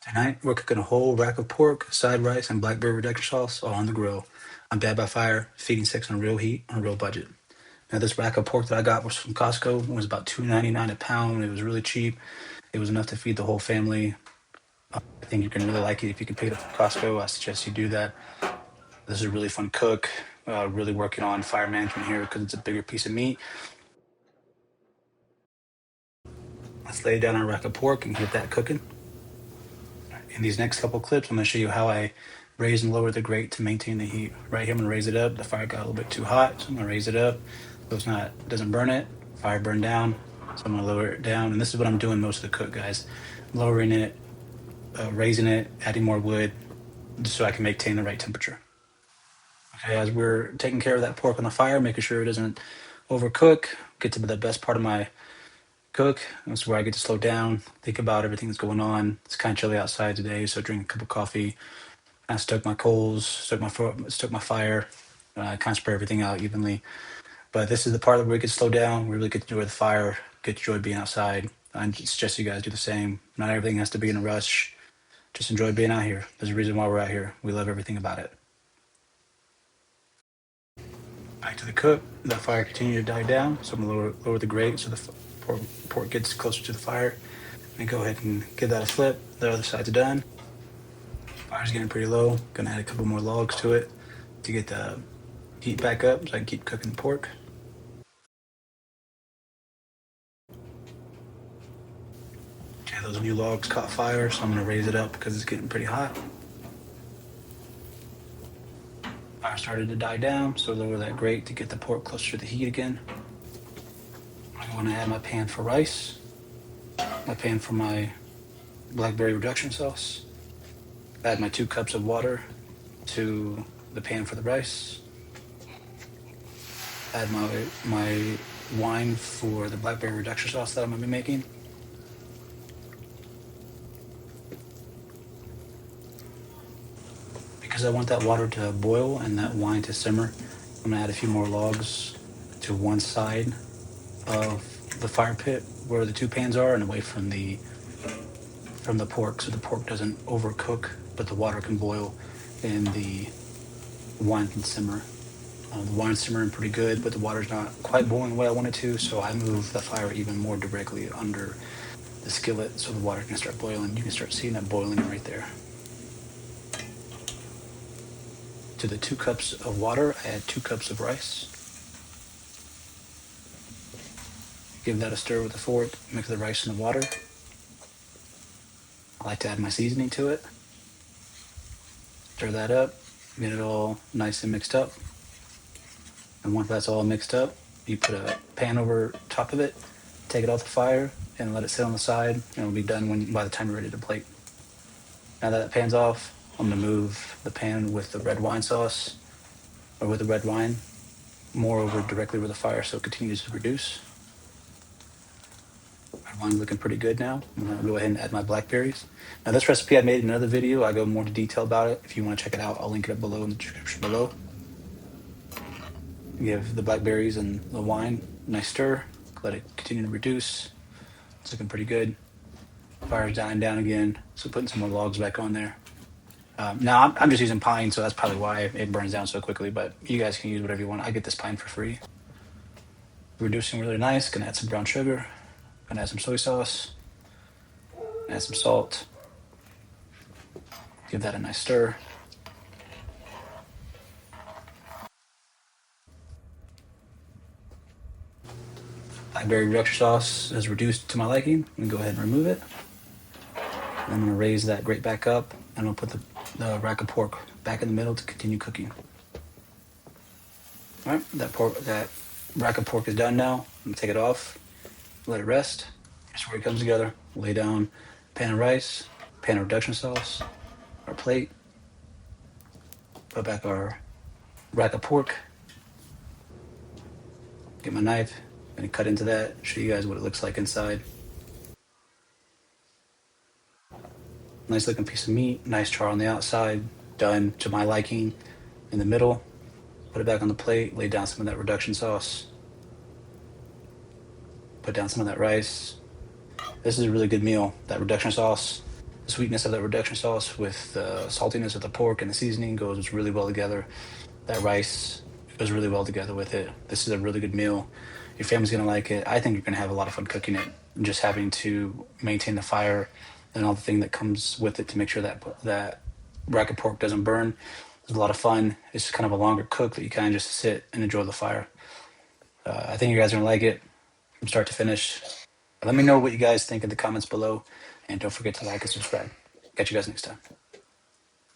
Tonight, we're cooking a whole rack of pork, side rice, and blackberry reduction sauce all on the grill. I'm DadByFire, feeding six on real heat on a real budget. Now, this rack of pork that I got was from Costco. It was about $2.99 a pound. It was really cheap. It was enough to feed the whole family. I think you're gonna really like it if you can pick it up from Costco. I suggest you do that. This is a really fun cook. Really working on fire management here because it's a bigger piece of meat. Let's lay down our rack of pork and get that cooking. In these next couple clips, I'm going to show you how I raise and lower the grate to maintain the heat. Right here, I'm going to raise it up. The fire got a little bit too hot, so I'm going to raise it up so it's not doesn't burn it. Fire burned down, so I'm going to lower it down. And this is what I'm doing most of the cook, guys. Lowering it, raising it, adding more wood, just so I can maintain the right temperature. Okay, as we're taking care of that pork on the fire, making sure it doesn't overcook, get to the best part of my cook. That's where I get to slow down, think about everything that's going on. It's kind of chilly outside today, so drink a cup of coffee. I stoke my coals, stoke my fire, kind of spray everything out evenly. But this is the part where we can slow down. We really get to enjoy the fire, get to enjoy being outside. I suggest you guys do the same. Not everything has to be in a rush. Just enjoy being out here. There's a reason why we're out here. We love everything about it. Back to the cook. The fire continued to die down, so I'm gonna lower the grate so the pork gets closer to the fire. And go ahead and give that a flip. The other side's done. Fire's getting pretty low. Gonna add a couple more logs to it to get the heat back up so I can keep cooking the pork. Okay, those new logs caught fire, so I'm gonna raise it up because it's getting pretty hot. Fire started to die down, so lower that grate to get the pork closer to the heat again. I'm gonna add my pan for rice, my pan for my blackberry reduction sauce. Add my 2 cups of water to the pan for the rice. Add my wine for the blackberry reduction sauce that I'm gonna be making. Because I want that water to boil and that wine to simmer, I'm gonna add a few more logs to one side of the fire pit where the 2 pans are and away from the pork, so the pork doesn't overcook, but the water can boil and the wine can simmer. The wine's simmering pretty good, but the water's not quite boiling the way I want it to, so I move the fire even more directly under the skillet so the water can start boiling. You can start seeing that boiling right there. To the 2 cups of water, I add 2 cups of rice. Give that a stir with a fork, mix the rice in the water. I like to add my seasoning to it. Stir that up, get it all nice and mixed up. And once that's all mixed up, you put a pan over top of it, take it off the fire, and let it sit on the side, and it'll be done by the time you're ready to plate. Now that pan's off, I'm gonna move the pan with the red wine sauce, or with the red wine, more over directly where the fire so it continues to reduce. Red wine's looking pretty good now. I'm gonna go ahead and add my blackberries. Now this recipe I made in another video. I go more into detail about it. If you wanna check it out, I'll link it up below in the description below. Give the blackberries and the wine a nice stir. Let it continue to reduce. It's looking pretty good. Fire's dying down again, so putting some more logs back on there. Now I'm just using pine, so that's probably why it burns down so quickly, but you guys can use whatever you want. I get this pine for free. Reducing really nice. Gonna add some brown sugar. Gonna add some soy sauce. Add some salt. Give that a nice stir. Blackberry reduction sauce is reduced to my liking. I'm gonna go ahead and remove it. And I'm gonna raise that grate back up, and I'm gonna put the rack of pork back in the middle to continue cooking. All right, that rack of pork is done now. I'm gonna take it off, let it rest. Here's where it comes together. Lay down pan of rice, pan of reduction sauce, our plate. Put back our rack of pork. Get my knife, gonna cut into that, show you guys what it looks like inside. Nice looking piece of meat, nice char on the outside, done to my liking. In the middle, put it back on the plate, lay down some of that reduction sauce. Put down some of that rice. This is a really good meal. That reduction sauce The sweetness of that reduction sauce with the saltiness of the pork and the seasoning goes really well together. That rice goes really well together with it. This is a really good meal. Your family's gonna like it. I think you're gonna have a lot of fun cooking it. Just having to maintain the fire and all the thing that comes with it to make sure that rack of pork doesn't burn. It's a lot of fun. It's kind of a longer cook that you kind of just sit and enjoy the fire. I think you guys are gonna like it from start to finish. Let me know what you guys think in the comments below, and don't forget to like and subscribe. Catch you guys next time.